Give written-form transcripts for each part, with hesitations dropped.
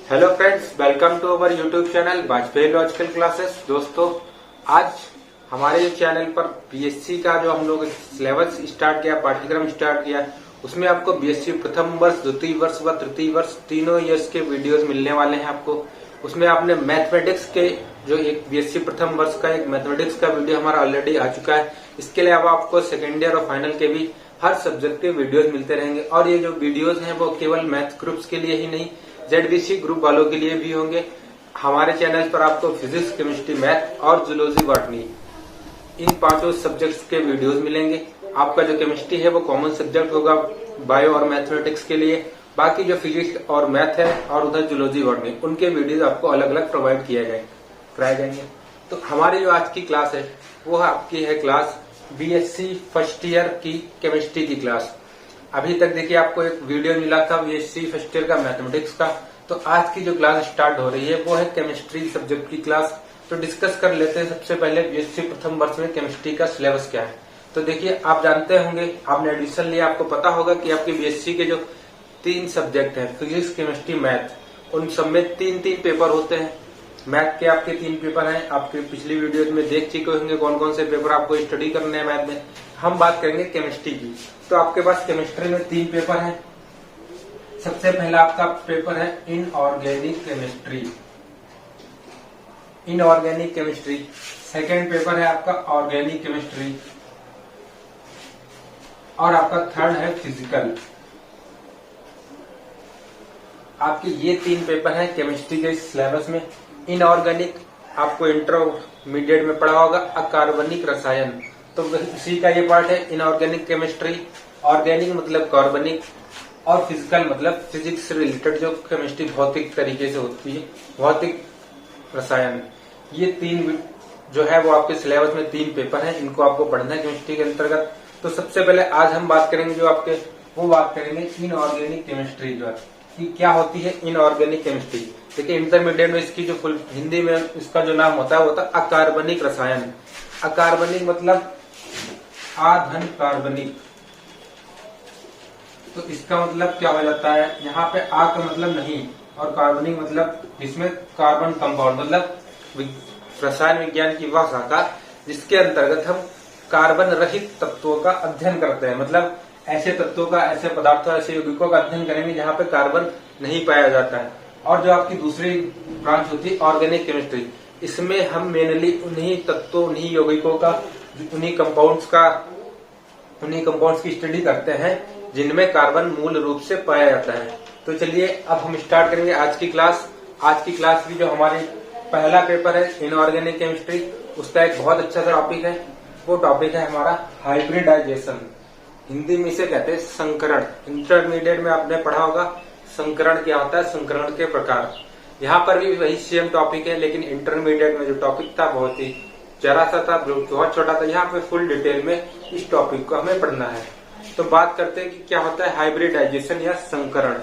Hello friends, welcome to our YouTube channel Vajpayee logical classes. दोस्तों, आज हमारे चैनल पर बीएससी का जो हम लोग सिलेबस स्टार्ट किया, पाठ्यक्रम स्टार्ट किया, उसमें आपको बीएससी प्रथम वर्ष, द्वितीय वर्ष व तृतीय वर्ष तीनों ईयर्स के वीडियोस मिलने वाले हैं आपको। उसमें आपने मैथमेटिक्स के जो एक बीएससी प्रथम वर्ष का एक मैथमेटिक्स का वीडियो हमारा ऑलरेडी आ चुका है। इसके अलावा आपको सेकेंड ईयर और फाइनल के भी हर सब्जेक्ट के वीडियोस मिलते रहेंगे। और ये जो वीडियोस हैं वो केवल मैथ ग्रुप्स के लिए ही नहीं, जेडबीसी ग्रुप वालों के लिए भी होंगे। हमारे चैनल पर आपको फिजिक्स, केमिस्ट्री, मैथ और जूलॉजी, बॉटनी इन पांचों सब्जेक्ट्स के वीडियोस मिलेंगे। आपका जो केमिस्ट्री है वो कॉमन सब्जेक्ट होगा बायो और मैथमेटिक्स के लिए। बाकी जो फिजिक्स और मैथ है और उधर जूलॉजी, बॉटनी, उनके वीडियोस आपको अलग अलग प्रोवाइड कराए जाएंगे। तो हमारी जो आज की क्लास है वो आपकी है क्लास बीएससी फर्स्ट ईयर की केमिस्ट्री की क्लास। अभी तक देखिए आपको एक वीडियो मिला था बीएससी फर्स्ट ईयर का मैथमेटिक्स का। तो आज की जो क्लास स्टार्ट हो रही है वो है केमिस्ट्री सब्जेक्ट की क्लास। तो डिस्कस कर लेते हैं सबसे पहले बीएससी प्रथम वर्ष में केमिस्ट्री का सिलेबस क्या है। तो देखिए, आप जानते होंगे, आपने एडमिशन लिया, आपको पता होगा कि आपके बीएससी के जो 3 सब्जेक्ट है, फिजिक्स, केमिस्ट्री, मैथ, उन सब में 3-3 पेपर होते हैं। मैथ के आपके 3 पेपर हैं। आपके पिछली वीडियो में देख चुके होंगे कौन कौन से पेपर आपको स्टडी करने हैं मैथ में। हम बात करेंगे केमिस्ट्री की। तो आपके पास केमिस्ट्री में 3 पेपर हैं। सबसे पहला आपका पेपर है inorganic chemistry. Inorganic chemistry. Second paper है आपका ऑर्गेनिक केमिस्ट्री। और आपका थर्ड है फिजिकल। आपके ये 3 पेपर हैं केमिस्ट्री के सिलेबस में। इनऑर्गेनिक आपको इंटरमीडिएट में पढ़ा होगा अकार्बनिक रसायन, तो इसी का ये पार्ट है इनऑर्गेनिक केमिस्ट्री। ऑर्गेनिक मतलब कार्बनिक और फिजिकल मतलब फिजिक्स से रिलेटेड जो केमिस्ट्री भौतिक तरीके से होती है, भौतिक रसायन। ये 3 जो है वो आपके सिलेबस में 3 पेपर हैं, इनको आपको पढ़ना है केमिस्ट्री के अंतर्गत। तो सबसे पहले आज हम बात करेंगे जो आपके वो बात करेंगे इनऑर्गेनिक केमिस्ट्री जो है कि क्या होती है इनऑर्गेनिक केमिस्ट्री। देखिए, इंटरमीडिएट में इसकी जो फुल हिंदी में इसका जो नाम होता है वो होता है अकार्बनिक रसायन। अकार्बनिक मतलब आधन कार्बनिक। तो इसका मतलब क्या हो जाता है, यहाँ पे आ का मतलब नहीं और कार्बनिक मतलब जिसमें कार्बन कंपाउंड, मतलब रसायन विज्ञान की वह शाखा जिसके अंतर्गत हम कार्बन रहित तत्वों का अध्ययन करते हैं। मतलब ऐसे तत्वों का, ऐसे पदार्थों, ऐसे यौगिकों का अध्ययन करेंगे जहाँ पे कार्बन नहीं पाया जाता है। और जो आपकी दूसरी ब्रांच होती है ऑर्गेनिक केमिस्ट्री, इसमें हम मेनली उन्हीं तत्वों, उन्हीं यौगिकों का, उन्हीं कंपाउंड्स की स्टडी करते हैं जिनमें कार्बन मूल रूप से पाया जाता है। तो चलिए अब हम स्टार्ट करेंगे आज की क्लास। आज की क्लास भी जो हमारी पहला पेपर है इनऑर्गेनिक केमिस्ट्री, उसका एक बहुत अच्छा सा टॉपिक है। वो टॉपिक है हमारा हाइब्रिडाइजेशन। हिंदी में इसे कहते हैं संकरण। इंटरमीडिएट में आपने पढ़ा होगा संकरण क्या होता है, संकरण के प्रकार। यहाँ पर भी वही सेम टॉपिक है, लेकिन इंटरमीडिएट में जो टॉपिक था बहुत ही जरा सा था, बहुत छोटा था। यहाँ पे फुल डिटेल में इस टॉपिक को हमें पढ़ना है। तो बात करते हैं कि क्या होता है हाइब्रिडाइजेशन या संकरण।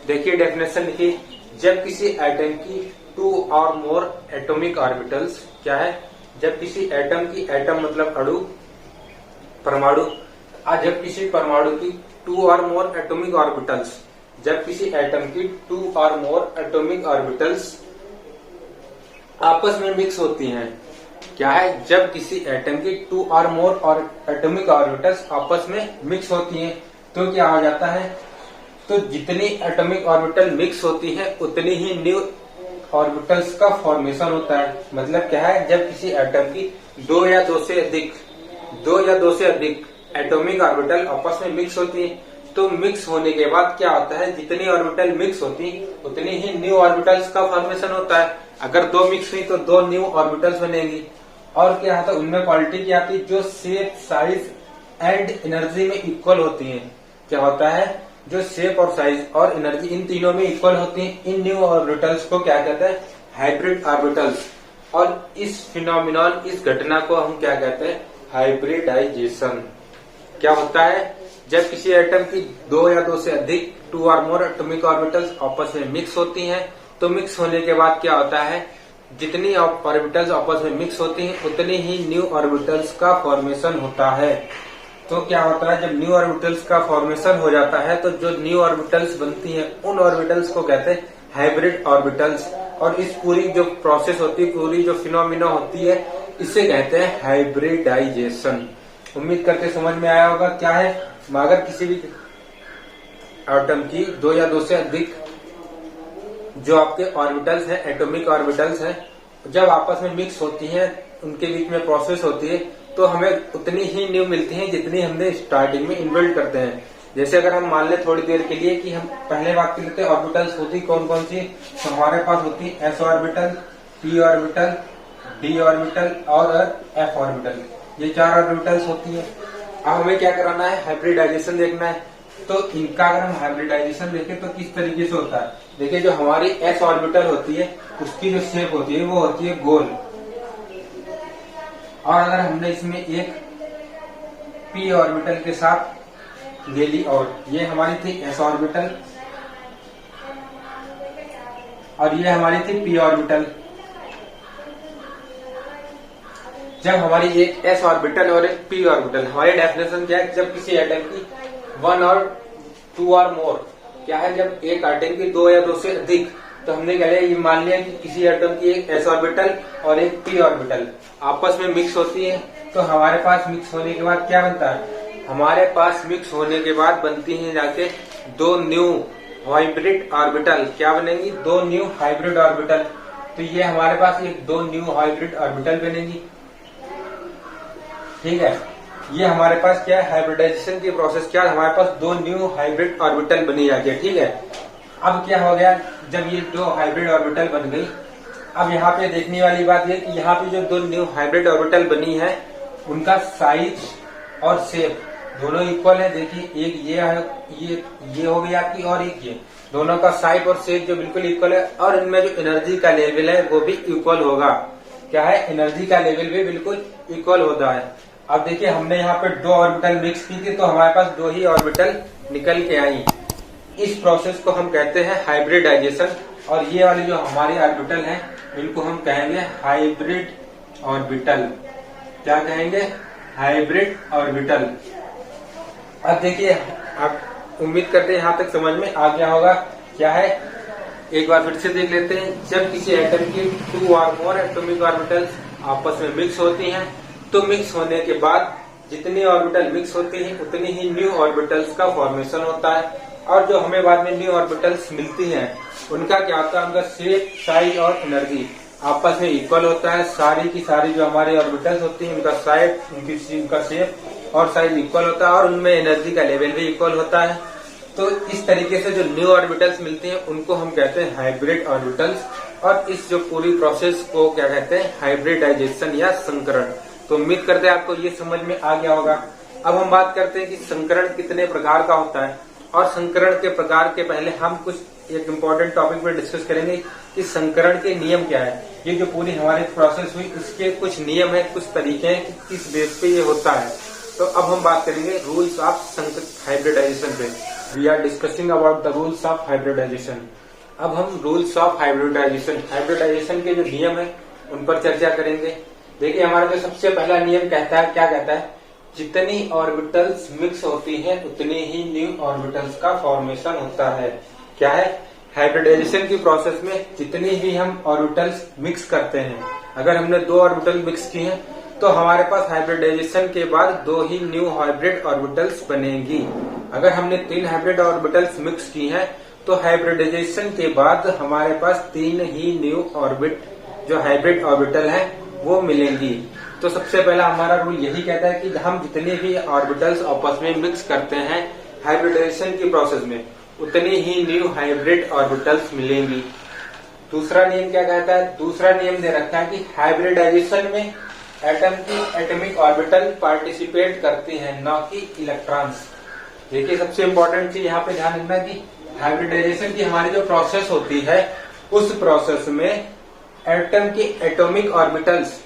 देखिए डेफिनेशन लिखी, जब किसी एटम की 2 और मोर एटॉमिक ऑर्बिटल्स, क्या है, जब किसी एटम की, एटम मतलब अणु, परमाणु, जब किसी परमाणु की 2 और मोर एटॉमिक ऑर्बिटल्स, जब किसी एटम की 2 और मोर एटॉमिक ऑर्बिटल्स आपस में मिक्स होती हैं। क्या है, जब किसी एटम की 2 और मोर और एटॉमिक ऑर्बिटल्स आपस में मिक्स होती हैं तो क्या हो जाता है, तो जितनी एटॉमिक ऑर्बिटल मिक्स होती है उतनी ही न्यू ऑर्बिटल्स का फॉर्मेशन होता है। मतलब क्या है, जब किसी एटम की 2 या 2 से अधिक एटॉमिक ऑर्बिटल आपस में मिक्स होती है, तो मिक्स होने के बाद क्या होता है, जितनी ऑर्बिटल मिक्स होती उतनी ही न्यू ऑर्बिटल्स का फॉर्मेशन होता है। अगर 2 मिक्स हुई तो 2 न्यू ऑर्बिटल्स बनेगी। और क्या होता है, उनमें क्वालिटी क्या आती है, जो शेप, साइज एंड एनर्जी में इक्वल होती है। क्या होता है, जो शेप और साइज और एनर्जी इन तीनों में इक्वल होती है। इन न्यू ऑर्बिटल्स को क्या कहते हैं, हाइब्रिड ऑर्बिटल्स। और इस फिनोमिनॉन, इस घटना को हम क्या कहते हैं, हाइब्रिडाइजेशन। क्या होता है, जब किसी एटम की 2 या 2 से अधिक 2 और मोर एटॉमिक ऑर्बिटल्स आपस में मिक्स होती हैं, तो मिक्स होने के बाद क्या होता है, जितनी ऑर्बिटल्स आपस में मिक्स होती हैं उतनी ही न्यू ऑर्बिटल्स का फॉर्मेशन होता है। तो क्या होता है, जब न्यू ऑर्बिटल्स का फॉर्मेशन हो जाता है तो जो न्यू ऑर्बिटल्स बनती हैं उन ऑर्बिटल्स को कहते हैं हाइब्रिड ऑर्बिटल्स। और इस पूरी जो प्रोसेस होती है, पूरी जो फिनोमिना होती है, इसे कहते हैं हाइब्रिडाइजेशन। उम्मीद करते समझ में आया होगा क्या है। अगर किसी भी एटम की दो या दो से अधिक जो आपके ऑर्बिटल्स हैं, एटॉमिक ऑर्बिटल्स हैं, जब आपस में मिक्स होती हैं, उनके बीच में प्रोसेस होती है, तो हमें उतनी ही न्यू मिलती है जितनी हमने स्टार्टिंग में इन्बिल्ट करते हैं। जैसे अगर हम मान लें थोड़ी देर के लिए कि हम पहले बात कर लेते हैं ऑर्बिटल्स होती कौन कौन सी, तो हमारे पास होती है S orbital, P orbital, D orbital और एफ ऑर्बिटल। ये 4 ऑर्बिटल्स होती है। अब हमें क्या कराना है, हाइब्रिडाइजेशन देखना है। तो इनका अगर हम हाइब्रिडाइजेशन देखें तो किस तरीके से होता है। देखिए जो हमारी एस ऑर्बिटल होती है उसकी जो शेप होती है वो होती है गोल। और अगर हमने इसमें एक पी ऑर्बिटल के साथ ले ली, और ये हमारी थी एस ऑर्बिटल और ये हमारी थी पी ऑर्बिटल। जब हमारी एक एस ऑर्बिटल और एक पी ऑर्बिटल, हमारी डेफिनेशन क्या है, जब किसी एटम की 1 और 2 और मोर, क्या है, जब एक एटम की 2 या 2 से अधिक, तो हमने क्या लिया, ये मान लिया कि किसी एटम की एक एस ऑर्बिटल और एक पी ऑर्बिटल आपस में मिक्स होती है, तो हमारे पास मिक्स होने के बाद क्या बनता है, हमारे पास मिक्स होने के बाद बनती है जाके 2 न्यू हाइब्रिड ऑर्बिटल। क्या बनेंगी, 2 न्यू हाइब्रिड ऑर्बिटल। तो ये हमारे पास एक 2 न्यू हाइब्रिड ऑर्बिटल बनेगी। ठीक है, ये हमारे पास क्या है, हाइब्रिडाइजेशन की प्रोसेस क्या है, हमारे पास 2 न्यू हाइब्रिड ऑर्बिटल बनी जाती है। ठीक है, अब क्या हो गया, जब ये 2 हाइब्रिड ऑर्बिटल बन गई, अब यहाँ पे देखने वाली बात ये कि यहाँ पे जो 2 न्यू हाइब्रिड ऑर्बिटल बनी है उनका साइज और शेप दोनों इक्वल है। देखिए एक ये है, ये हो गई आपकी, और एक ये, दोनों का साइज और शेप जो बिल्कुल इक्वल है। और इनमें जो एनर्जी का लेवल है वो भी इक्वल होगा। क्या है, एनर्जी का लेवल भी बिल्कुल इक्वल होता है। अब देखिए हमने यहाँ पे 2 ऑर्बिटल मिक्स की थी, तो हमारे पास 2 ही ऑर्बिटल निकल के आई। इस प्रोसेस को हम कहते हैं हाइब्रिडाइजेशन। और ये वाली जो हमारी ऑर्बिटल है इनको हम कहेंगे हाइब्रिड ऑर्बिटल। क्या कहेंगे, हाइब्रिड ऑर्बिटल। अब देखिए, आप उम्मीद करते हैं यहाँ तक समझ में आ गया होगा क्या है। एक बार फिर से देख लेते हैं। जब किसी एटम की 2 और मोर एटॉमिक ऑर्बिटल्स आपस में मिक्स होती हैं, तो मिक्स होने के बाद जितनी ऑर्बिटल मिक्स होती है उतनी ही न्यू ऑर्बिटल्स का फॉर्मेशन होता है। और जो हमें बाद में न्यू ऑर्बिटल्स मिलती हैं उनका क्या होता है, उनका शेप, साइज और एनर्जी आपस में इक्वल होता है। सारी की सारी जो हमारी ऑर्बिटल्स होती हैं उनका साइज, उनका शेप और साइज इक्वल होता है, और उनमें एनर्जी का लेवल भी इक्वल होता है। तो इस तरीके से जो न्यू ऑर्बिटल्स मिलती हैं उनको हम कहते हैं हाइब्रिड ऑर्बिटल्स। और इस जो पूरी प्रोसेस को क्या कहते हैं, हाइब्रिडाइजेशन या संकरण। तो उम्मीद करते हैं आपको ये समझ में आ गया होगा। अब हम बात करते हैं कि संकरण कितने प्रकार का होता है। और संकरण के प्रकार के पहले हम कुछ एक इम्पोर्टेंट टॉपिक पर डिस्कस करेंगे कि संकरण के नियम क्या है। ये जो पूरी हमारी प्रोसेस हुई इसके कुछ नियम है, कुछ तरीके हैं कि किस बेस पे ये होता है। तो अब हम बात करेंगे रूल्स ऑफ हाइब्रिडाइजेशन पे। We are discussing about the rules of hybridisation. अब हम रूल्स ऑफ हाइब्रिडाइजेशन के जो नियम है उन पर चर्चा करेंगे। देखिए हमारा जो सबसे पहला नियम कहता है, क्या कहता है, जितनी ऑर्बिटल्स मिक्स होती हैं उतनी ही न्यू ऑर्बिटल्स का फॉर्मेशन होता है। क्या है, हाइब्रिडाइजेशन की प्रोसेस में जितनी भी हम ऑर्बिटल्स मिक्स करते हैं, अगर हमने 2 ऑर्बिटल मिक्स की हैं तो हमारे पास हाइब्रिडाइजेशन के बाद 2 ही न्यू हाइब्रिड ऑर्बिटल्स बनेंगी। अगर हमने 3 हाइब्रिड ऑर्बिटल्स मिक्स की हैं तो हाइब्रिडाइजेशन के बाद हमारे पास 3 ही न्यू ऑर्बिट जो हाइब्रिड ऑर्बिटल है वो मिलेंगी। तो सबसे पहला हमारा रूल यही कहता है कि हम जितने भी ऑर्बिटल्स आपस में मिक्स करते हैं हाइब्रिडाइजेशन की प्रोसेस में उतनी ही न्यू हाइब्रिड ऑर्बिटल्स मिलेंगी। दूसरा नियम क्या कहता है, दूसरा नियम दे रखा है कि हाइब्रिडाइजेशन में एटम की एटॉमिक ऑर्बिटल पार्टिसिपेट करती हैं, न कि इलेक्ट्रॉन्स। देखिए सबसे इंपॉर्टेंट चीज यहाँ पे ध्यान रखना कि हाइब्रिडाइजेशन की हमारी जो प्रोसेस होती है उस प्रोसेस में एटम के एटॉमिक ऑर्बिटल्स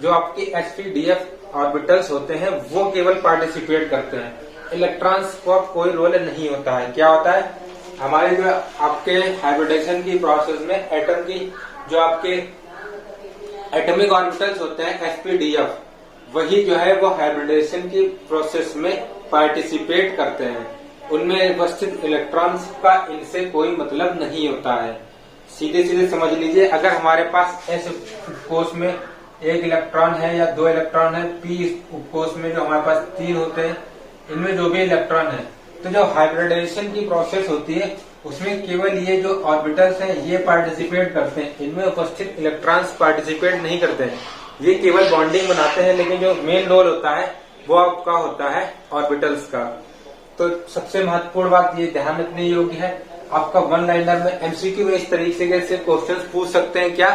जो आपके sp-df ऑर्बिटल्स होते हैं वो केवल पार्टिसिपेट करते हैं, इलेक्ट्रॉन्स को कोई रोल नहीं होता है। क्या होता है, हमारे जो आपके हाइब्रिडाइजेशन की प्रोसेस में एटम की जो आपके एटॉमिक ऑर्बिटल्स होते हैं sp-df वही जो है वो हाइब्रिडाइजेशन की प्रोसेस में पार्टिसिपेट करते हैं। उनमें उपस्थित इलेक्ट्रॉन्स का इनसे कोई मतलब नहीं होता है। सीधे सीधे समझ लीजिए, अगर हमारे पास एस उपकोष में एक इलेक्ट्रॉन है या दो इलेक्ट्रॉन है, पी उपकोष में जो हमारे पास 3 होते हैं, इनमें जो भी इलेक्ट्रॉन है, तो जो हाइब्रिडाइजेशन की प्रोसेस होती है उसमें केवल ये जो ऑर्बिटल्स हैं ये पार्टिसिपेट करते हैं, इनमें उपस्थित इलेक्ट्रॉन्स पार्टिसिपेट नहीं करते हैं। ये केवल बॉन्डिंग बनाते हैं, लेकिन जो मेन रोल होता है वो आपका होता है ऑर्बिटल्स का। तो सबसे महत्वपूर्ण बात ये ध्यान रखने योग्य है, आपका वन लाइनर में एमसीक्यू में इस तरीके से क्वेश्चन पूछ सकते हैं क्या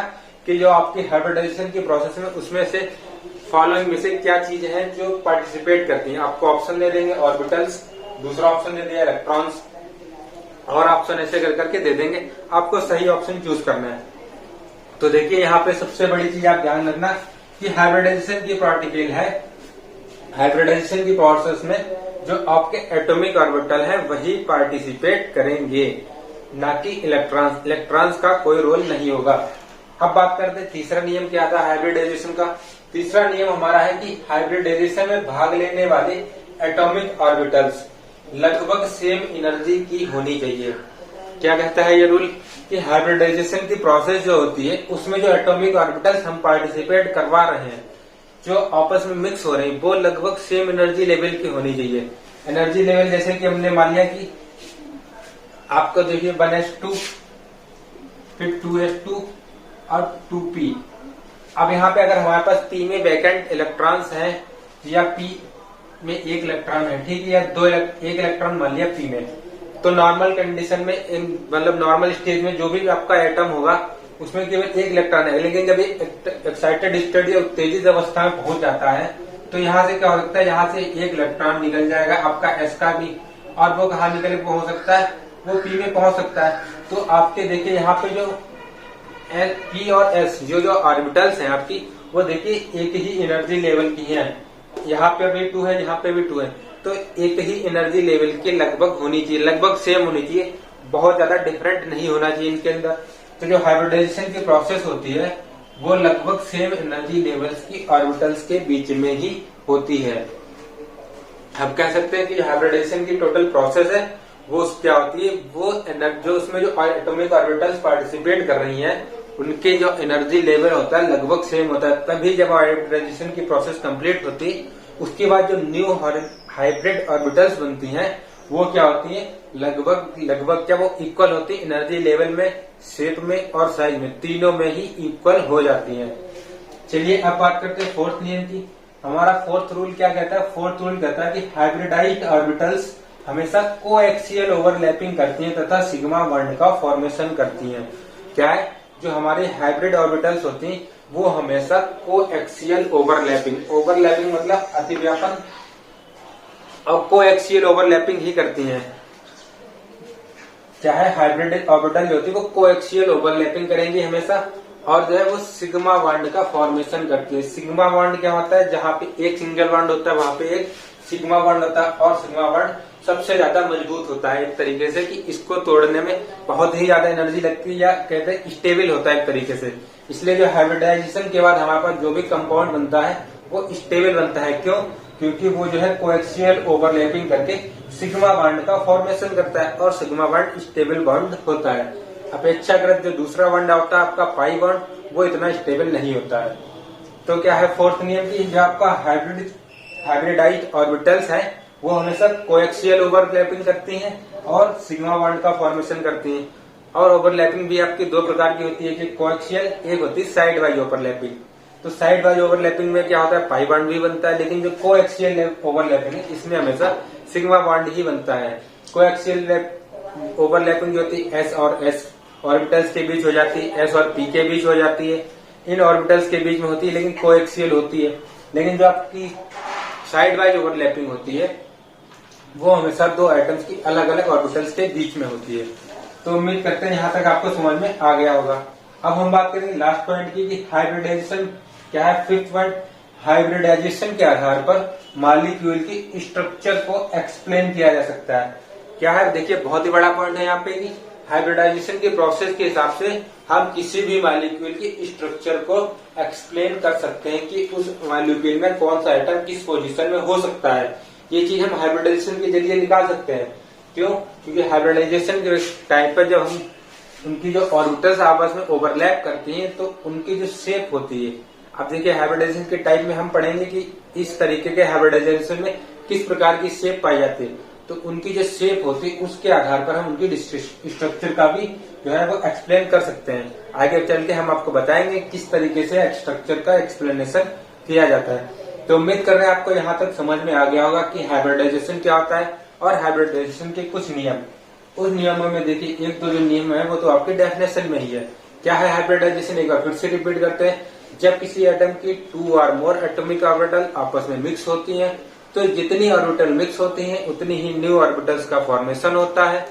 कि जो आपकी हाइब्रिडाइजेशन की प्रोसेस में उसमें से फॉलोइंग में से क्या चीज है जो पार्टिसिपेट करती है। आपको ऑप्शन दे देंगे ऑर्बिटल्स, दूसरा ऑप्शन दे दिया इलेक्ट्रॉन्स, और ऑप्शन ऐसे कर करके दे देंगे, आपको सही ऑप्शन चूज करना है। तो देखिए यहाँ पे सबसे बड़ी चीज आप ध्यान रखना कि हाइब्रिडाइजेशन की पार्टिकल है, हाइब्रिडाइजेशन की प्रोसेस में जो आपके एटॉमिक ऑर्बिटल है वही पार्टिसिपेट करेंगे, ना कि इलेक्ट्रॉन्स। इलेक्ट्रॉन्स का कोई रोल नहीं होगा। अब बात करते हैं तीसरा नियम क्या था हाइब्रिडाइजेशन का। तीसरा नियम हमारा है कि हाइब्रिडाइजेशन में भाग लेने वाले एटॉमिक ऑर्बिटल्स लगभग सेम एनर्जी की होनी चाहिए। क्या कहता है ये रूल कि हाइब्रिडाइजेशन की प्रोसेस जो होती है उसमें जो एटॉमिक ऑर्बिटल्स हम पार्टिसिपेट करवा रहे हैं, जो आपस में मिक्स हो रहे हैं, वो लगभग सेम एनर्जी लेवल की होनी चाहिए। एनर्जी लेवल जैसे कि हमने मान लिया कि आपका देखिए 1s2 फिर 2s2 और 2p। अब यहाँ पे अगर हमारे पास p में वैकेंट इलेक्ट्रॉन्स हैं या p में एक इलेक्ट्रॉन है, ठीक है, या एक इलेक्ट्रॉन मान लिया p में, तो नॉर्मल कंडीशन में मतलब नॉर्मल स्टेज में जो भी आपका एटम होगा उसमें केवल एक इलेक्ट्रॉन है। लेकिन जब एक्साइटेड स्टेट या उत्तेजित अवस्था में पहुंच जाता है तो यहाँ से क्या हो सकता है, यहाँ से एक इलेक्ट्रॉन निकल जाएगा आपका s का भी, और वो कहाँ निकल पहुंच सकता है, वो p में पहुंच सकता है। तो आपके देखिए यहाँ पे जो p और s जो ऑर्बिटल्स हैं आपकी, वो देखिए एक ही एनर्जी लेवल की है। यहाँ पे भी 2 है, यहाँ पे भी 2 है, तो एक ही एनर्जी लेवल की लगभग होनी चाहिए, लगभग सेम होनी चाहिए, बहुत ज्यादा डिफरेंट नहीं होना चाहिए इनके अंदर। तो जो हाइब्रिडाइजेशन की प्रोसेस होती है वो लगभग सेम एनर्जी लेवल्स की ऑर्बिटल्स के बीच में ही होती है। हम कह सकते हैं कि हाइब्रिडाइजेशन की टोटल प्रोसेस है वो क्या होती है, वो जो उसमें जो एटॉमिक ऑर्बिटल्स पार्टिसिपेट कर रही हैं उनके जो एनर्जी लेवल होता है लगभग सेम होता है। तभी जब हाइब्रिडाइजेशन की प्रोसेस कंप्लीट होती है उसके बाद जो न्यू हाइब्रिड ऑर्बिटल्स बनती हैं वो क्या होती हैं, लगभग क्या वो इक्वल होती है एनर्जी लेवल में, शेप में और साइज में, तीनों में ही इक्वल हो जाती हैं। चलिए अब बात करते हैं फोर्थ नियम की। हमारा फोर्थ रूल क्या कहता है, फोर्थ रूल कहता है कि हाइब्रिडाइज्ड ऑर्बिटल्स हमेशा कोएक्सियल ओवरलैपिंग करती हैं तथा सिग्मा बॉन्ड का फॉर्मेशन करती हैं। क्या है, जो हमारे हाइब्रिड ऑर्बिटल्स होती हैं वो हमेशा कोएक्सियल ओवरलैपिंग मतलब अतिव्यापन और कोएक्सियल ओवरलैपिंग ही करती हैं। चाहे हाइब्रिड ऑर्बिटल जो होती है वो कोएक्सियल ओवरलैपिंग करेंगी हमेशा, और जो है वो सिग्मा बॉन्ड का फॉर्मेशन करती है। सिग्मा बॉन्ड क्या होता है, जहाँ पे एक सिंगल बॉन्ड होता है वहां पे एक सिग्मा बॉन्ड होता है, और सिग्मा बॉन्ड सबसे ज्यादा मजबूत होता है एक तरीके से कि इसको तोड़ने में बहुत ही ज्यादा एनर्जी लगती है, या कहते हैं स्टेबल होता है एक तरीके से। इसलिए जो हाइब्रिडाइजेशन के बाद हमारे पास जो भी कंपाउंड बनता है वो स्टेबल बनता है। क्यों, क्योंकि वो जो है कोएक्सियल ओवरलैपिंग करके सिग्मा बॉन्ड का फॉर्मेशन करता है, और सिग्मा बॉन्ड स्टेबल बॉन्ड होता है। अपेक्षाकृत जो दूसरा बॉन्ड होता है आपका पाई बॉन्ड, वो इतना स्टेबल नहीं होता है। तो क्या है फोर्थ नियम की, जो आपका हाइब्रिडाइज्ड ऑर्बिटल्स है वो हमेशा कोएक्सियल ओवरलैपिंग करती हैं और सिग्मा बॉन्ड का फॉर्मेशन करती हैं। और ओवरलैपिंग भी आपकी दो प्रकार की होती है, कि कोएक्सियल, एक होती है साइड वाइज ओवरलैपिंग। तो साइड वाइज ओवरलैपिंग में क्या होता है, पाई बॉन्ड भी बनता है, लेकिन जो कोएक्सियल ओवरलैपिंग है इसमें हमेशा सिग्मा बॉन्ड ही बनता है। कोएक्सियल ओवरलैपिंग जो होती है एस और एस ऑर्बिटल्स के बीच हो जाती है, एस और पी के बीच हो जाती है, इन ऑर्बिटल्स के बीच में होती है, लेकिन कोएक्सियल होती है। लेकिन जो आपकी साइड वाइज ओवरलैपिंग होती है वो हमेशा दो एटम्स की अलग अलग ऑर्बिटल्स के बीच में होती है। तो उम्मीद करते हैं यहाँ तक आपको समझ में आ गया होगा। अब हम बात करेंगे लास्ट पॉइंट की, कि हाइब्रिडाइजेशन क्या है। फिफ्थ पॉइंट, हाइब्रिडाइजेशन के आधार पर मॉलिक्यूल की स्ट्रक्चर को एक्सप्लेन किया जा सकता है। क्या है, देखिए बहुत ही बड़ा पॉइंट है यहाँ पे कि हाइब्रिडाइजेशन के प्रोसेस के हिसाब से हम किसी भी मॉलिक्यूल की स्ट्रक्चर को एक्सप्लेन कर सकते हैं कि उस मॉलिक्यूल में कौन सा एटम किस पोजीशन में हो सकता है। ये चीज हम हाइब्रिडाइजेशन के जरिए निकाल सकते हैं। क्यों, क्योंकि हाइब्रिडाइजेशन के टाइम पर जब हम उनकी जो ऑर्बिटल्स आपस में ओवरलैप करती हैं तो उनकी जो शेप होती है, अब देखिए हाइब्रिडाइजेशन के टाइप में हम पढ़ेंगे कि इस तरीके के हाइब्रिडाइजेशन में किस प्रकार की शेप पाई जाती है, तो उनकी जो शेप होती है उसके आधार पर हम उनकी स्ट्रक्चर का भी जो है वो एक्सप्लेन कर सकते हैं। आगे चल के हम आपको बताएंगे किस तरीके से स्ट्रक्चर का एक्सप्लेनेशन किया जाता है। तो उम्मीद कर रहे हैं आपको यहाँ तक समझ में आ गया होगा कि हाइब्रिडाइजेशन क्या होता है और हाइब्रिडाइजेशन के कुछ नियम। उस नियमों में देखिए एक तो जो नियम है वो तो आपके डेफिनेशन में ही है। क्या है हाइब्रिडाइजेशन, एक बार फिर से रिपीट करते हैं। जब किसी एटम की 2 और मोर एटॉमिक ऑर्बिटल आपस में मिक्स होती हैं तो जितनी ऑर्बिटल मिक्स होती हैं उतनी ही न्यू ऑर्बिटल्स का फॉर्मेशन होता है।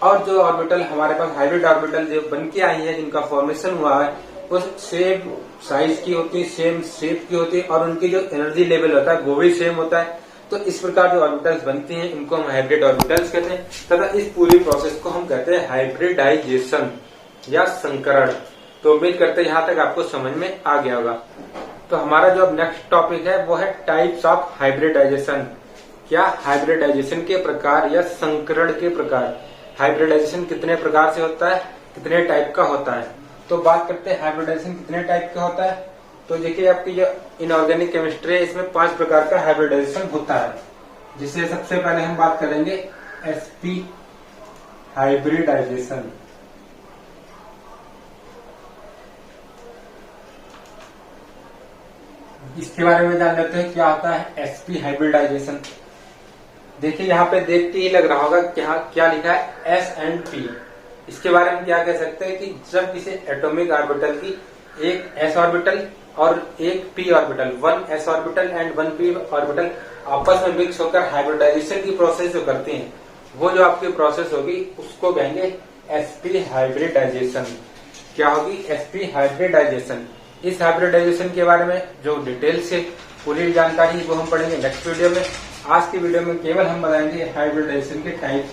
और जो ऑर्बिटल हमारे पास हाइब्रिड ऑर्बिटल जो बन के आई है, जिनका फॉर्मेशन हुआ है, वो सेम साइज की होती है, सेम शेप की होती है और उनकी जो एनर्जी लेवल होता है वो भी सेम होता है। तो इस प्रकार जो ऑर्बिटल्स बनती हैं इनको हम हाइब्रिड ऑर्बिटल्स कहते हैं तथा इस पूरी प्रोसेस को हम कहते हैं हाइब्रिडाइजेशन या संकरण। तो उम्मीद करते हैं यहाँ तक आपको समझ में आ गया होगा। तो हमारा जो अब नेक्स्ट टॉपिक है वो है टाइप्स ऑफ हाइब्रिडाइजेशन। क्या हाइब्रिडाइजेशन के प्रकार या संकरण के प्रकार। हाइब्रिडाइजेशन कितने प्रकार से होता है, कितने टाइप का होता है। तो बात करते हैं हाइब्रिडाइजेशन कितने टाइप का होता है। तो देखिए आपकी जो इनऑर्गेनिक केमिस्ट्री है इसमें 5 प्रकार का हाइब्रिडाइजेशन होता है, जिससे सबसे पहले हम बात करेंगे sp हाइब्रिडाइजेशन। इसके बारे में जान लेते हैं क्या होता है sp हाइब्रिडाइजेशन। देखिए यहाँ पे देखते ही लग रहा होगा क्या लिखा है s एंड p। इसके बारे में क्या कह सकते हैं कि जब किसी एटॉमिक ऑर्बिटल की एक s ऑर्बिटल और एक p orbital, 1 s orbital and 1 p orbital आपस में मिक्स होकर हाइब्रिडाइजेशन की प्रोसेस जो करते हैं, वो जो आपकी प्रोसेस होगी उसको कहेंगे sp हाइब्रिडाइजेशन। क्या होगी sp हाइब्रिडाइजेशन। इस हाइब्रिडाइजेशन के बारे में जो डिटेल से पूरी जानकारी वो हम पढ़ेंगे नेक्स्ट वीडियो में। आज की वीडियो में केवल हम बताएंगे हाइब्रिडाइजेशन के टाइप्स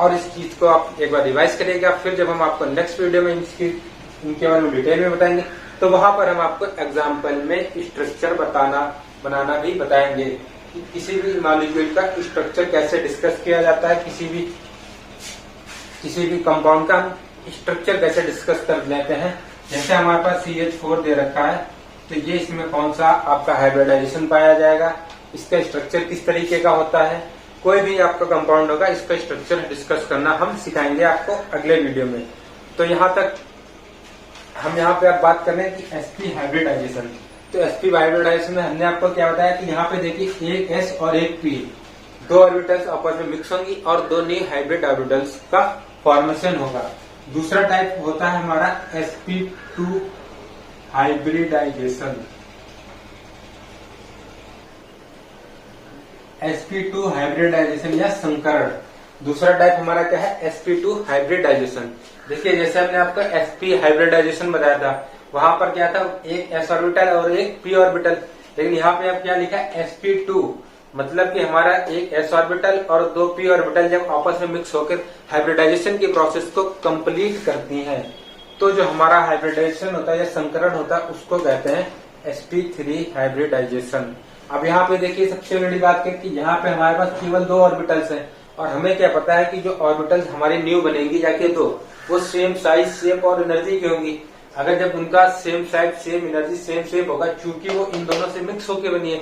और इस चीज को आप एक बार रिवाइज करिएगा। फिर जब हम आपको नेक्स्ट वीडियो में इनके बारे में डिटेल में बताएंगे तो वहां पर हम आपको एग्जाम्पल में स्ट्रक्चर बनाना भी बताएंगे कि किसी भी मॉलिक्यूल का स्ट्रक्चर कैसे डिस्कस किया जाता है, किसी भी कंपाउंड का स्ट्रक्चर कैसे डिस्कस कर लेते हैं। जैसे हमारे पास CH4 दे रखा है तो ये इसमें कौन सा आपका हाइब्रिडाइजेशन पाया जाएगा, इसका स्ट्रक्चर किस तरीके का होता है। कोई भी आपका कंपाउंड होगा इसका स्ट्रक्चर डिस्कस करना हम सिखाएंगे आपको अगले वीडियो में। तो यहाँ तक हम यहाँ पे आप बात कर रहे हैं कि sp हाइब्रिडाइजेशन। तो sp हाइब्रिडाइजेशन में हमने आपको क्या बताया कि यहाँ पे देखिए एक s और एक p, 2 ऑर्बिटल्स आपस में मिक्स होंगी और 2 न्यू हाइब्रिड ऑर्बिटल्स का फॉर्मेशन होगा। दूसरा टाइप होता है हमारा sp2 हाइब्रिडाइजेशन। sp2 हाइब्रिडाइजेशन या संकरण। दूसरा टाइप हमारा क्या है sp2 हाइब्रिडाइजेशन। देखिए जैसे हमने आपको sp हाइब्रिडाइजेशन बताया था, वहां पर क्या था एक s ऑर्बिटल और एक p ऑर्बिटल, लेकिन यहाँ पे अब क्या लिखा है sp2, मतलब कि हमारा एक s ऑर्बिटल और 2 p ऑर्बिटल जब आपस में मिक्स होकर हाइब्रिडाइजेशन की प्रोसेस को कंप्लीट करती हैं तो जो हमारा हाइब्रिडाइजेशन होता है या संकरण होता है उसको कहते हैं sp3 हाइब्रिडाइजेशन। अब यहाँ पे देखिए सबसे बड़ी बात है कि यहाँ पे हमारे पास केवल 2 ऑर्बिटल्स हैं और हमें क्या पता है कि जो ऑर्बिटल्स हमारी न्यू बनेंगी जाके तो वो सेम साइज, शेप और एनर्जी की होंगी। अगर जब उनका same size, same energy, same shape होगा, चूंकि वो इन दोनों से मिक्स होकर बनी है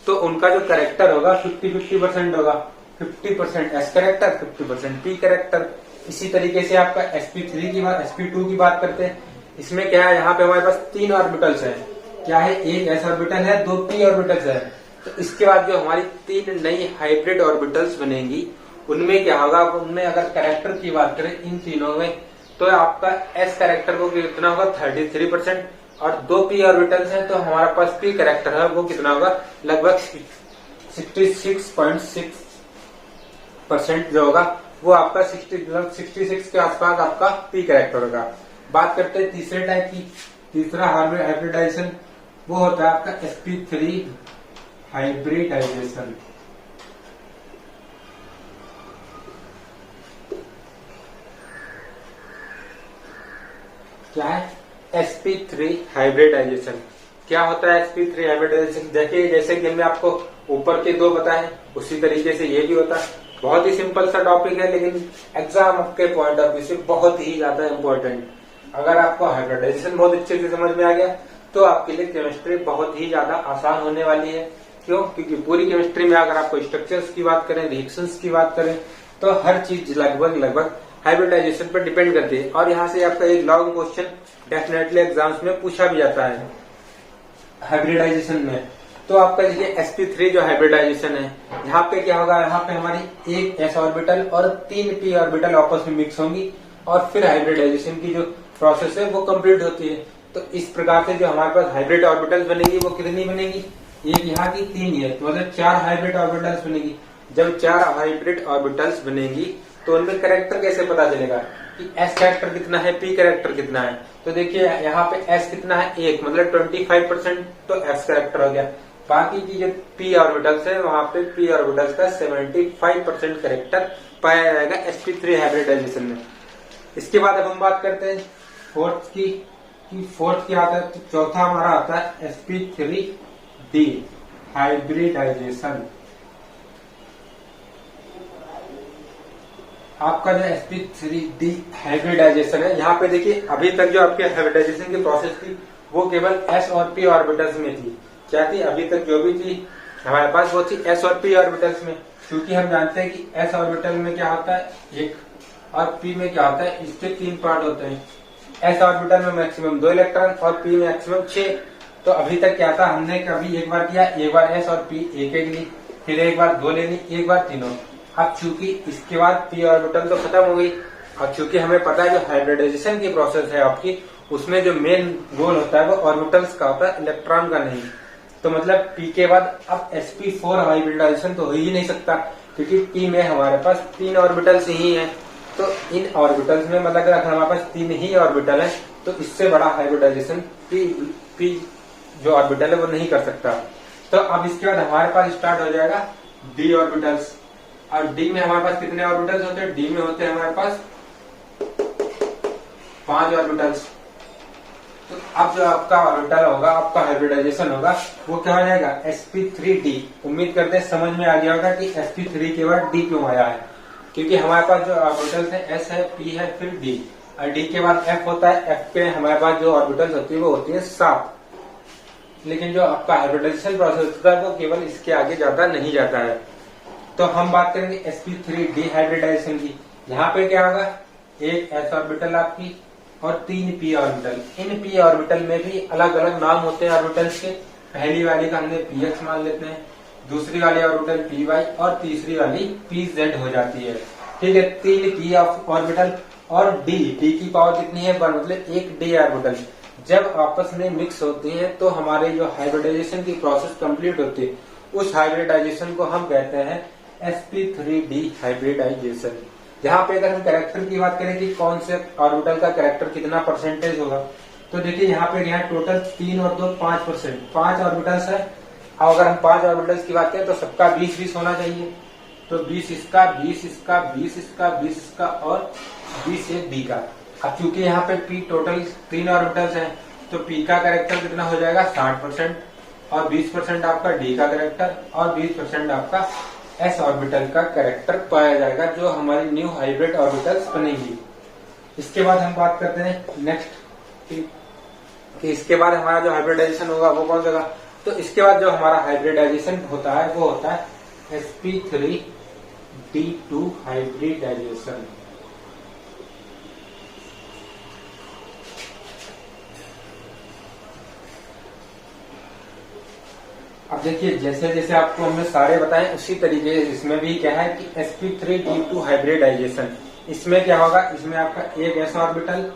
तो उनका जो कैरेक्टर होगा 50-50% होगा। 50% S कैरेक्टर, 50% P कैरेक्टर। इसी तरीके से आपका sp3 की बात, sp2 की बात करते हैं। इसमें क्या है, यहाँ पे हमारे पास 3 ऑर्बिटल्स हैं। क्या है, एक s ऑर्बिटल है, 2 p ऑर्बिटल्स है। तो इसके बाद जो हमारी 3 नई हाइब्रिड ऑर्बिटल्स बनेंगी उनमें क्या होगा, उनमें अगर कैरेक्टर की बात करें इन तीनों में तो आपका S कैरेक्टर को कितना होगा 33% और 2 p ऑर्बिटल्स हैं तो हमारा पास P कैरेक्टर है वो कितना होगा लगभग 66.6% जो होगा वो आपका 66 के आसपास आपका P कैरेक्टर होगा। बात करते हैं तीसरे टाइप की। तीसरा हाइब्रिडाइजेशन वो होता है आपका sp3 हाइब्रिडाइजेशन। क्या है sp3 हाइब्रिडाइजेशन। क्या होता है sp3 हाइब्रिडाइजेशन। देखिए जैसे कि हमने आपको ऊपर के 2 बताए उसी तरीके से ये भी होता है। बहुत ही सिंपल सा टॉपिक है, लेकिन एग्जाम के पॉइंट ऑफ व्यू से बहुत ही ज्यादा इम्पोर्टेंट। अगर आपको हाइब्रिडाइजेशन बहुत अच्छे से समझ में आ गया तो आपके लिए केमिस्ट्री बहुत ही ज्यादा आसान होने वाली है। क्यों? क्योंकि पूरी केमिस्ट्री में अगर आपको स्ट्रक्चर्स की बात करें, रिएक्शंस की बात करें, तो हर चीज लगभग हाइब्रिडाइजेशन पर डिपेंड करती है। और यहाँ से आपका एक लॉन्ग क्वेश्चन डेफिनेटली एग्जाम्स में पूछा भी जाता है हाइब्रिडाइजेशन में। तो आपका देखिए sp3 जो हाइब्रिडाइजेशन है, यहाँ पे क्या होगा, यहाँ पे हमारी एक s ऑर्बिटल और 3 p ऑर्बिटल आपस में मिक्स होंगी और फिर हाइब्रिडाइजेशन की जो प्रोसेस है वो कंप्लीट होती है। तो इस प्रकार से जो हमारे पास हाइब्रिड ऑर्बिटल्स बनेगी वो कितनी बनेगी, एक यहाँ की 3 है, तो मतलब 4 हाइब्रिड ऑर्बिटल्स बनेगी। जब 4 हाइब्रिड ऑर्बिटल्स बनेगी तो उनमें कैरेक्टर कैसे पता चलेगा कि s कैरेक्टर कितना है, p कैरेक्टर कितना है। तो देखिए यहाँ पे s कितना है, 1, मतलब 25%, तो s कैरेक्टर हो गया। बाकी की जो p ऑर्बिटल्स है वहां पे p ऑर्बिटल्स का 75% कैरेक्टर पाया जाएगा sp3 हाइब्रिडाइजेशन में। इसके बाद अब हम बात करते हैं फोर्थ की, फोर्थ क्या आता है, तो चौथा हमारा आता है sp3d हाइब्रिडाइजेशन। आपका जो sp3d हाइब्रिडाइजेशन है, यहाँ पे देखिए अभी तक जो आपके हाइब्रिडाइजेशन की प्रोसेस थी वो केवल s और p ऑर्बिटल्स में थी। क्या थी? अभी तक जो भी थी हमारे पास वो थी s और p ऑर्बिटल्स में, क्योंकि हम जानते हैं कि s ऑर्बिटल में क्या होता है 1 और p में क्या होता है, इसके 3 पार्ट होते हैं। s ऑर्बिटल में मैक्सिमम 2 इलेक्ट्रॉन और p में मैक्सिमम 6। तो अभी तक क्या था, हमने कभी एक बार किया, एक बार s और p एक ली, फिर एक बार 2 लेनी, एक बार तीनों। अब चूंकि इसके बाद p ऑर्बिटल तो खत्म हो गई, और चूंकि हमें पता है जो हाइब्रिडाइजेशन की प्रोसेस है आपकी, उसमें जो मेन गोल होता है वो ऑर्बिटल्स का होता है, इलेक्ट्रॉन का नहीं। तो मतलब p के बाद अब sp4 हाइब्रिडाइजेशन तो हो ही नहीं सकता, क्योंकि p में हमारे पास 3 ऑर्बिटल्स ही हैं। तो इन ऑर्बिटल्स में मतलब अगर हमारे पास 3 ही ऑर्बिटल है तो इससे बड़ा हाइब्रिडाइजेशन p जो ऑर्बिटल है वो नहीं कर सकता। तो अब इसके बाद हमारे पास स्टार्ट हो जाएगा d ऑर्बिटल्स। और d में हमारे पास कितने ऑर्बिटल्स होते हैं, d में होते हैं हमारे पास 5 ऑर्बिटल्स। तो अब जो आपका ऑर्बिटल होगा, आपका हाइब्रिडाइजेशन होगा, वो क्या हो जाएगा sp3d। उम्मीद करते हैं समझ में आ गया होगा कि sp3 के बाद d क्यों आया है, क्योंकि हमारे पास जो ऑर्बिटल्स है s है, p है, फिर d, और d के बाद f होता है। f पे हमारे पास जो ऑर्बिटल्स होती है वो होती है 7। लेकिन जो आपका हाइब्रिडाइजेशन प्रोसेस होता है वो केवल इसके आगे ज्यादा नहीं जाता है। तो हम बात करेंगे sp3d हाइब्रिडाइजेशन की। यहाँ पे क्या होगा, एक s ऑर्बिटल आपकी और 3 p ऑर्बिटल। इन p ऑर्बिटल में भी अलग अलग नाम होते हैं ऑर्बिटल्स के। पहली वाली का हमने px मान लेते हैं, दूसरी वाली ऑर्बिटल py और तीसरी वाली pz हो जाती है। ठीक है, 3 p ऑर्बिटल और d की पावर कितनी है 1, मतलब एक d ऑर्बिटल जब आपस में मिक्स होती हैं तो हमारे जो हाइब्रिडाइजेशन की प्रोसेस कंप्लीट होती है, उस हाइब्रिडाइजेशन को हम कहते हैं sp3d हाइब्रिडाइजेशन। यहाँ पे अगर हम कैरेक्टर की बात करें कि कौन से ऑर्बिटल का कैरेक्टर कितना परसेंटेज होगा, तो देखिए यहाँ पे यहाँ टोटल 3 और 2 5%, 5 ऑर्बिटल्स है। अब अगर हम 5 ऑर्बिटल्स की बात करें तो सबका 20-20 होना चाहिए। तो 20 इसका, 20 इसका, 20 इसका, 20 इसका और 20 है डी का। अब चूंकि यहाँ पे p टोटल 3 ऑर्बिटल्स हैं तो p का कैरेक्टर कितना हो जाएगा 60% और 20% आपका d का कैरेक्टर और 20% आपका s ऑर्बिटल का कैरेक्टर पाया जाएगा, जो हमारी न्यू हाइब्रिड ऑर्बिटल्स बनेगी। इसके बाद हम बात करते हैं नेक्स्ट कि इसके बाद हमारा जो हाइब्रिडाइजेशन होगा वो कौन सा होगा। तो इसके बाद जो हमारा हाइब्रिडाइजेशन होता है वो होता है sp3d2 हाइब्रिडाइजेशन। अब देखिए जैसे जैसे आपको हमने सारे बताए उसी तरीके से इसमें भी क्या है कि sp3d2 हाइब्रिडाइजेशन। इसमें क्या होगा, इसमें आपका एक s ऑर्बिटल,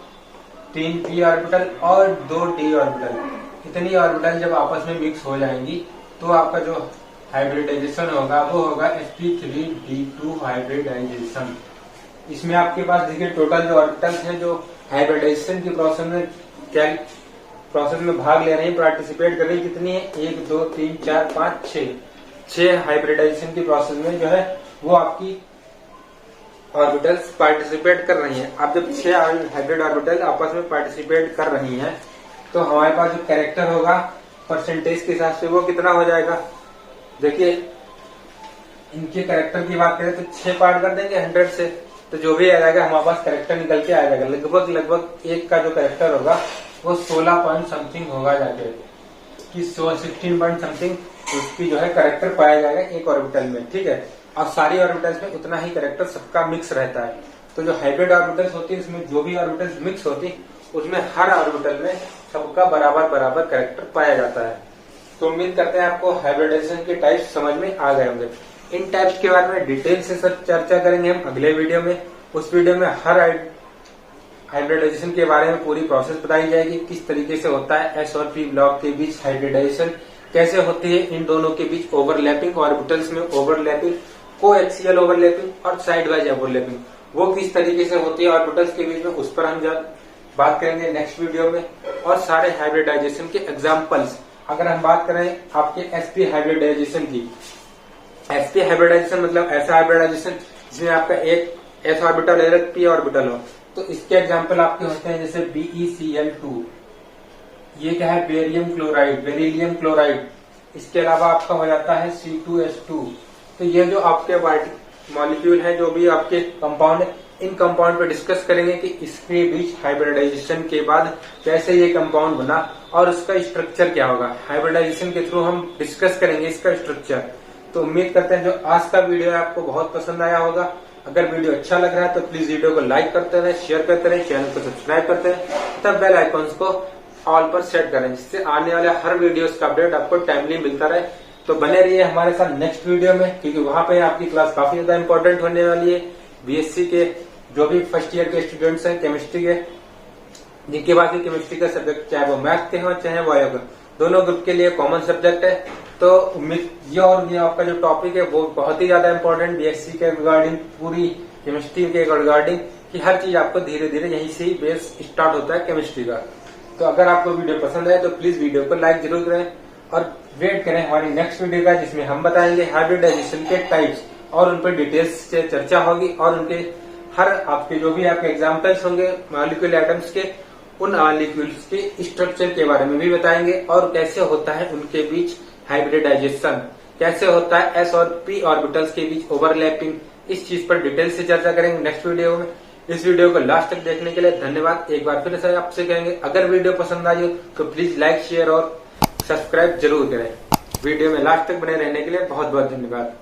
3 p ऑर्बिटल और 2 d ऑर्बिटल। इतनी ऑर्बिटल जब आपस में मिक्स हो जाएंगी तो आपका जो हाइब्रिडाइजेशन होगा वो होगा sp3d2 हाइब्रिडाइजेशन। इसमें आपके पास देखिए टोटल जो ऑर्बिटल्स हैं जो हाइब्रिडाइजेशन की प्रोसेस में भाग ले रहे हैं, पार्टिसिपेट कर रही है, कितनी है 1 2 3 4 5 6 हाइब्रिडाइजेशन की प्रोसेस में जो है वो आपकी ऑर्बिटल्स पार्टिसिपेट कर रही हैं। अब जब 6 हाइब्रिड ऑर्बिटल आपस में पार्टिसिपेट कर रही हैं तो हमारे पास जो कैरेक्टर होगा परसेंटेज के हिसाब से वो कितना हो जाएगा। देखिए इनके कैरेक्टर की बात करें तो 6 पार्ट कर देंगे 100 से, तो जो भी आ जाएगा हमारे पास कैरेक्टर निकल के आ जाएगा। लगभग एक का जो कैरेक्टर होगा वो 16 पॉइंट समथिंग होगा जाके कि 16 पॉइंट समथिंग उसकी जो है कैरेक्टर पाया जाएगा एक ऑर्बिटल में, ठीक है। और सारी ऑर्बिटल्स में उतना ही कैरेक्टर सबका मिक्स रहता है। तो जो हाइब्रिड ऑर्बिटल्स होती है उसमें जो भी ऑर्बिटल्स मिक्स होती उसमें हर ऑर्बिटल में सबका बराबर बराबर कैरेक्टर पाया जाता है। तो उम्मीद करते हैं आपको हाइब्रिडाइजेशन के टाइप्स समझ में आ गए होंगे। इन टाइप्स के बारे में डिटेल से सब चर्चा करेंगे हम अगले वीडियो में। उस वीडियो में हर हाइब्रिडाइजेशन के बारे में पूरी प्रोसेस बताई जाएगी, किस तरीके से होता है एस और पी ब्लॉक के बीच हाइब्रिडाइजेशन, कैसे होती है इन दोनों के बीच ओवरलैपिंग, ऑर्बिटल्स में ओवरलैपिंग, कोएक्सियल ओवरलैपिंग और साइड वाइज ओवरलैपिंग, वो किस तरीके से होती है ऑर्बिटल्स के बीच में, उस पर हम बात करेंगे नेक्स्ट वीडियो में। और सारे हाइब्रिडाइजेशन के एग्जाम्पल्स, अगर हम बात करें आपके एसपी हाइब्रिडाइजेशन की, एसपी हाइब्रिडाइजेशन मतलब ऐसा हाइब्रिडाइजेशन जिसमें आपका एक एस ऑर्बिटल और एक पी ऑर्बिटल हो, तो इसके एग्जाम्पल आपके होते हैं जैसे BeCl2, ये क्या है बेरियम क्लोराइड, बेरिलियम क्लोराइड। इसके अलावा आपका हो जाता है C2H2। तो ये जो आपके मॉलिक्यूल है, जो भी आपके कंपाउंड है, इन कंपाउंड पे डिस्कस करेंगे कि इसके बीच हाइब्रिडाइजेशन के बाद कैसे ये कंपाउंड बना और उसका स्ट्रक्चर क्या होगा। हाइब्रिडाइजेशन के थ्रू हम डिस्कस करेंगे इसका स्ट्रक्चर। तो उम्मीद करते हैं जो आज का वीडियो है आपको बहुत पसंद आया होगा। अगर वीडियो अच्छा लग रहा है तो प्लीज वीडियो को लाइक करते रहे, शेयर करते रहे, चैनल को सब्सक्राइब करते रहे, तब बेल आइकॉन्स को ऑल पर सेट करें, जिससे आने वाले हर वीडियोस का अपडेट आपको टाइमली मिलता रहे। तो बने रहिए हमारे साथ नेक्स्ट वीडियो में, क्योंकि वहां पे आपकी क्लास काफी ज्यादा इंपॉर्टेंट होने वाली है। बीएससी के जो भी फर्स्ट ईयर के स्टूडेंट्स हैं केमिस्ट्री के, जिनके पास भी केमिस्ट्री का सब्जेक्ट चाहे वो मैथ के हो चाहे बायो के, दोनों ग्रुप के लिए कॉमन सब्जेक्ट है। तो उम्मीद ये आपका जो टॉपिक है वो बहुत ही ज्यादा इंपॉर्टेंट बीएससी के रिगार्डिंग, पूरी केमिस्ट्री के रिगार्डिंग, कि हर चीज आपको धीरे धीरे यहीं से ही बेस स्टार्ट होता है केमिस्ट्री का। तो अगर आपको वीडियो पसंद आए तो प्लीज वीडियो को लाइक जरूर करें और वेट करें हमारी नेक्स्ट वीडियो का, जिसमें हम बताएंगे हाइब्रिडाइजेशन के टाइप्स और उन पर डिटेल्स से चर्चा होगी और उनके हर आपके जो भी आपके एग्जाम्पल्स होंगे मॉलिक्यूल एटम्स के, उन मॉलिक्यूल्स के स्ट्रक्चर के बारे में भी बताएंगे और कैसे होता है उनके बीच हाइब्रिडाइजेशन, कैसे होता है एस और पी ऑर्बिटल्स के बीच ओवरलैपिंग। इस चीज पर डिटेल से चर्चा करेंगे नेक्स्ट वीडियो में। इस वीडियो को लास्ट तक देखने के लिए धन्यवाद। एक बार फिर से आपसे कहेंगे अगर वीडियो पसंद आई हो तो प्लीज लाइक शेयर और सब्सक्राइब जरूर करें। वीडियो में लास्ट तक बने रहने के लिए बहुत बहुत धन्यवाद।